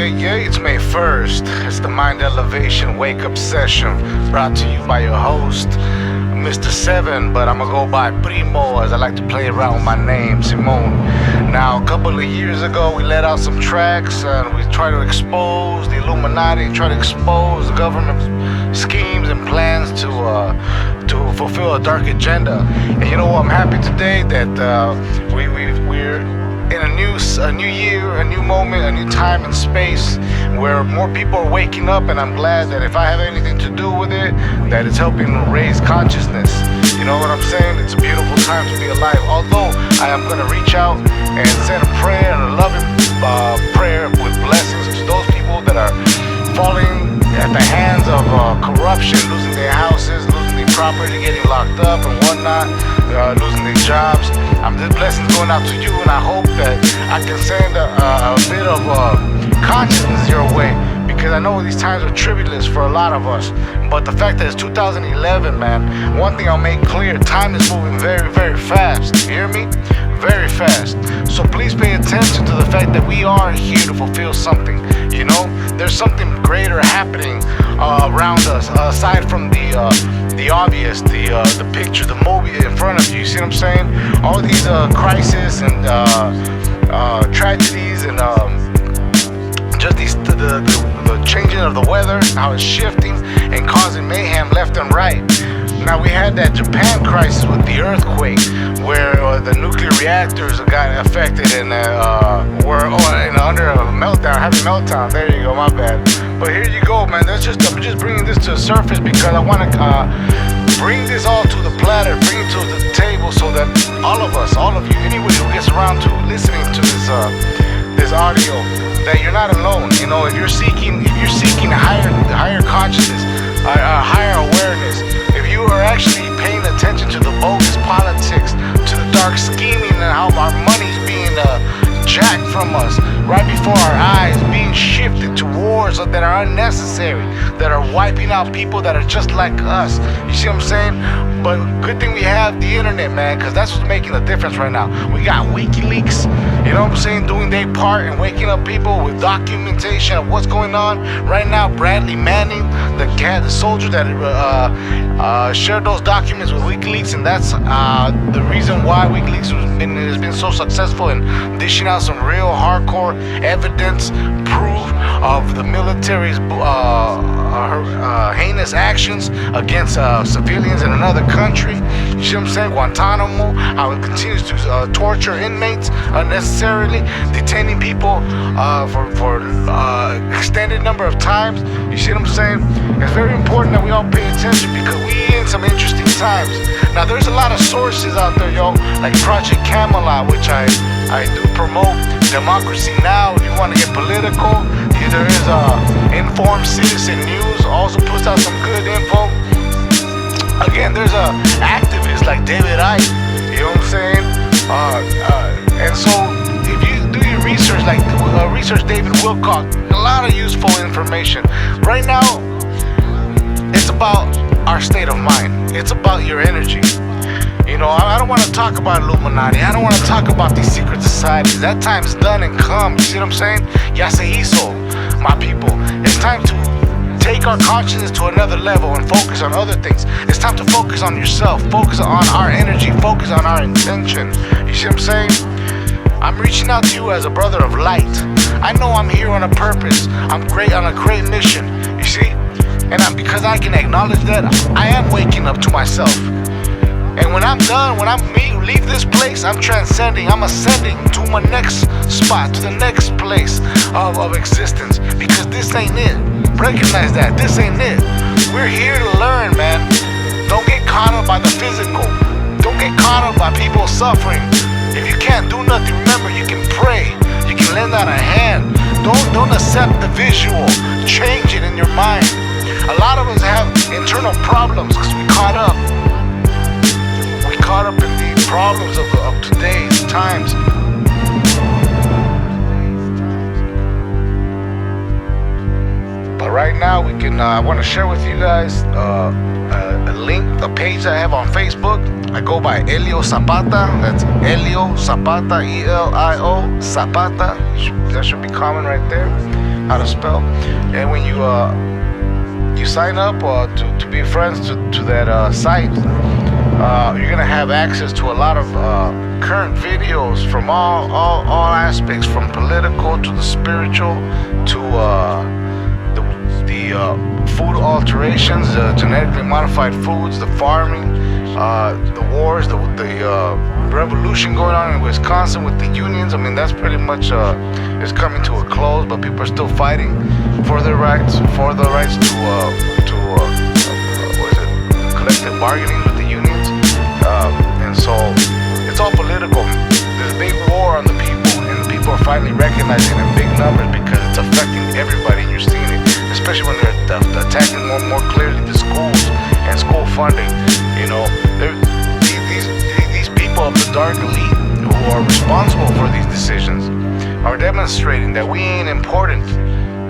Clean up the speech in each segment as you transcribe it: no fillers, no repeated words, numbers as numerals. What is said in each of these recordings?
Yeah, it's May 1st. It's the Mind Elevation Wake Up Session brought to you by your host, Mr.7, but I'm gonna go by Primo as I like to play around with my name, Simone. Now, a couple of years ago, we let out some tracks and we tried to expose the Illuminati, try to expose the government schemes and plans to fulfill a dark agenda. And you know what? I'm happy today that we're in a new year, a new moment, a new time and space where more people are waking up, and I'm glad that if I have anything to do with it, that it's helping raise consciousness. You know what I'm saying? It's a beautiful time to be alive. Although I am going to reach out and send a prayer and a loving prayer with blessings to those people that are falling at the hands of corruption, losing their houses, losing their property, getting locked up and whatnot, losing their jobs. This blessing's going out to you, and I hope that I can send a bit of consciousness your way, because I know these times are tribulous for a lot of us. But the fact that it's 2011, man, one thing I'll make clear: time is moving very, very fast. You hear me? Very fast. So please pay attention to the fact that we are here to fulfill something. You know, there's something greater happening around us, aside from the obvious, the picture, the movie in front of you. You see what I'm saying? All these crises and tragedies and just the changing of the weather, how it's shifting and causing mayhem left and right. Now, we had that Japan crisis with the earthquake, where the nuclear reactors got affected and were under a meltdown, heavy meltdown. There you go, my bad. But here you go, man. I'm just bringing this to the surface because I want to bring this all to the platter, bring it to the table, so that all of us, all of you, anybody who gets around to listening to this audio, that you're not alone. You know, if you're seeking higher consciousness, higher awareness, if you are actually paying attention to the bogus politics, to the dark scheming, and how our money's being jacked from us right before our eyes, being shifted to wars that are unnecessary, that are wiping out people that are just like us. You see what I'm saying? But good thing we have the internet, man, because that's what's making a difference right now. We got WikiLeaks, you know what I'm saying, doing their part and waking up people with documentation of what's going on right now. Bradley Manning, the soldier that shared those documents with WikiLeaks, and that's the reason why WikiLeaks has been so successful in dishing out some real hardcore evidence, proof of the military's heinous actions against civilians in another country. You see what I'm saying? Guantanamo, how it continues to torture inmates unnecessarily, detaining people for extended number of times. You see what I'm saying? It's very important that we all pay attention, because we in some interesting times. Now, there's a lot of sources out there, yo, like Project Camelot, which I do promote. Democracy Now! If you want to get political, there is Informed Citizen News, also puts out some good info. Again, there's activists like David Icke, you know what I'm saying? And so, if you do your research, like research David Wilcock, a lot of useful information. Right now, it's about our state of mind. It's about your energy. You know, I don't want to talk about Illuminati. I don't want to talk about these secret societies. That time's done and come. You see what I'm saying? Ya se hizo, my people. It's time to take our consciousness to another level and focus on other things. It's time to focus on yourself, focus on our energy, focus on our intention. You see what I'm saying? I'm reaching out to you as a brother of light. I know I'm here on a purpose. I'm on a great mission. You see? And because I can acknowledge that, I am waking up to myself. And when I'm done, when I leave this place, I'm transcending, I'm ascending to my next spot, to the next place of existence. Because this ain't it. Recognize that. This ain't it. We're here to learn, man. Don't get caught up by the physical. Don't get caught up by people suffering. If you can't do nothing, remember, you can pray. You can lend out a hand. Don't accept the visual. Change it in your mind. A lot of us have internal problems because we caught up in the problems of today's times. But right now, I want to share with you guys a link, a page I have on Facebook. I go by Elio Zapata. That's Elio Zapata, E-L-I-O Zapata. That should be common right there. how to spell. And when you sign up to be friends to that site, you're gonna have access to a lot of current videos from all aspects, from political to the spiritual to the food alterations, genetically modified foods, the farming, the wars, the revolution going on in Wisconsin with the unions. I mean, that's pretty much is coming to a close, but people are still fighting for their rights, to what is it, collective bargaining with the unions, and so it's all political. There's a big war on the people, and people are finally recognizing in big numbers because it's affecting everybody, and you're seeing it, especially when they're attacking more clearly the schools and school funding. You know, these people of the dark elite who are responsible for these decisions are demonstrating that we ain't important,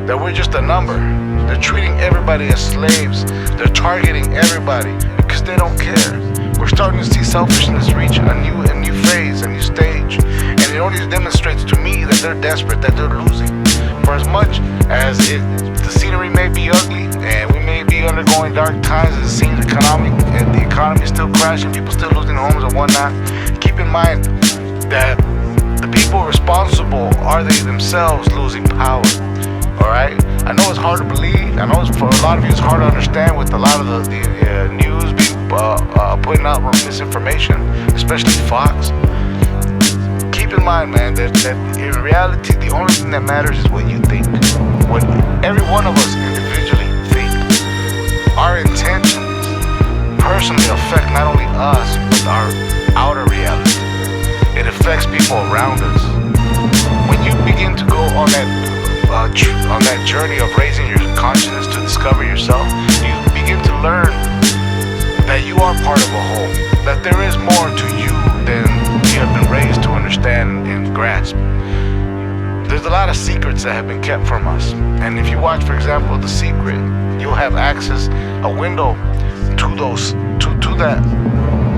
that we're just a number. They're treating everybody as slaves. They're targeting everybody because they don't care. We're starting to see selfishness reach a new phase, a new stage, and it only demonstrates to me that they're desperate, that they're losing. For as much as the scenery may be ugly and we may be undergoing dark times, as it seems the economy is still crashing, people still losing homes and whatnot, keep in mind that the people responsible are they themselves losing power. Alright? I know it's hard to believe. I know for a lot of you it's hard to understand with a lot of the news putting out misinformation, especially Fox. Keep in mind, man, that in reality the only thing that matters is what you think. What every one of us individually think. Our intentions personally affect not only us, but our outer reality. It affects people around us. When you begin to go on that journey of raising your consciousness to discover yourself, you begin to learn that you are part of a whole, that there is more to you than you have been raised to understand and grasp. There's a lot of secrets that have been kept from us, and if you watch, for example, The Secret, you'll have access, a window to that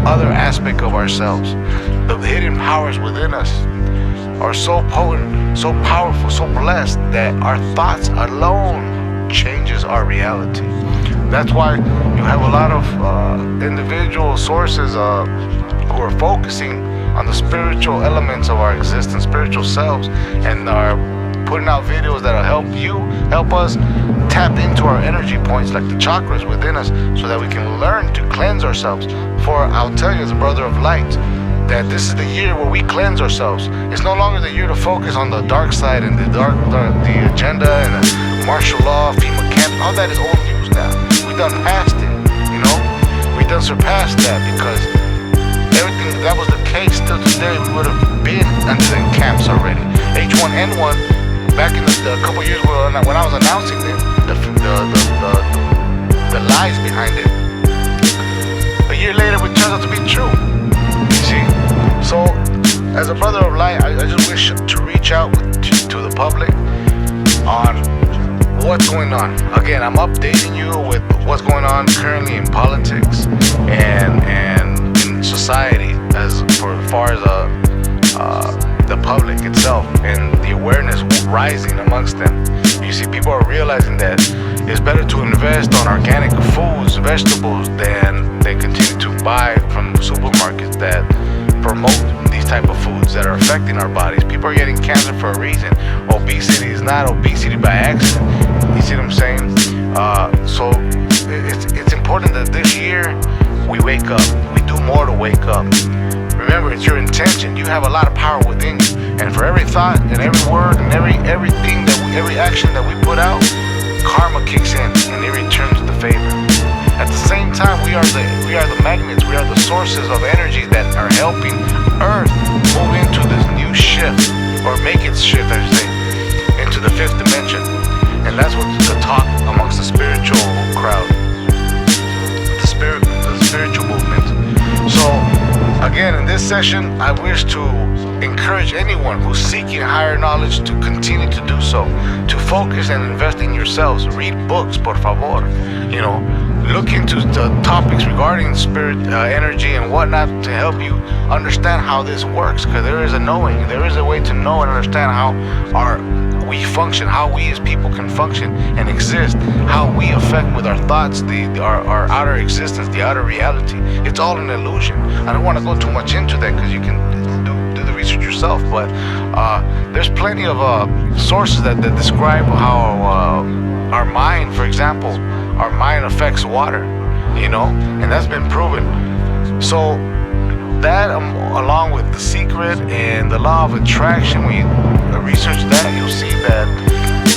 other aspect of ourselves. The hidden powers within us are so potent, so powerful, so blessed that our thoughts alone changes our reality. That's why you have a lot of individual sources who are focusing on the spiritual elements of our existence, spiritual selves, and are putting out videos that'll help us tap into our energy points, like the chakras within us, so that we can learn to cleanse ourselves. For I'll tell you, as a brother of light, that this is the year where we cleanse ourselves. It's no longer the year to focus on the dark side and the agenda and the martial law, FEMA camp. All that is old news now. We done past it, you know. We done surpassed that, because everything that was the case still today, we would have been under the camps already. H1N1, back in the couple years when I was announcing it, the lies behind it, a year later it turns out to be true. You see? So, as a brother of light, I just wish to reach out to the public on what's going on. Again, I'm updating you with what's going on currently in politics and in society, as far as the public itself, and the awareness rising amongst them. You see, people are realizing that it's better to invest on organic foods, vegetables, than they continue to buy from supermarkets that promote these type of foods that are affecting our bodies. People are getting cancer for a reason. Obesity is not obesity by accident. You see what I'm saying? So it's important that this year we wake up. We do more to wake up. Remember, it's your intention. You have a lot of power within you, and for every thought and every word and everything every action that we put out, karma kicks in and it returns the favor. At the same time, we are the magnets. We are the sources of energy that are helping Earth move into this new shift, or make its shift, I should say, into the fifth dimension. And that's what the talk amongst the spiritual crowd, the spiritual movement. So, again, in this session, I wish to encourage anyone who's seeking higher knowledge to continue to do so, to focus and invest in yourselves. Read books, por favor. You know, look into the topics regarding spirit, energy, and whatnot, to help you understand how this works. Because there is a knowing, there is a way to know and understand how we function, how we as people can function and exist, how we affect with our thoughts, our outer existence, the outer reality. It's all an illusion. I don't want to go too much into that because you can do the research yourself, but there's plenty of sources that describe how our mind, for example, our mind affects water, and that's been proven. So that, along with The Secret and the law of attraction, when you research that, you'll see that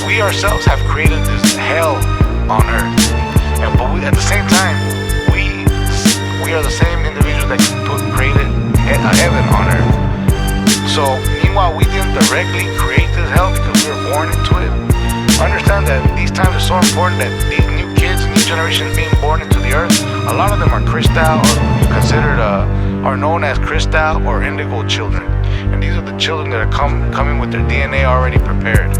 we ourselves have created this hell on earth, but at the same time, we are the same individuals that created a heaven on earth. So meanwhile, we didn't directly create this hell because we were born into it. Understand that these times are so important that these new kids, new generations being born into the earth, a lot of them are crystal, or considered are known as crystal or indigo children, and these are the children that are coming with their DNA already prepared.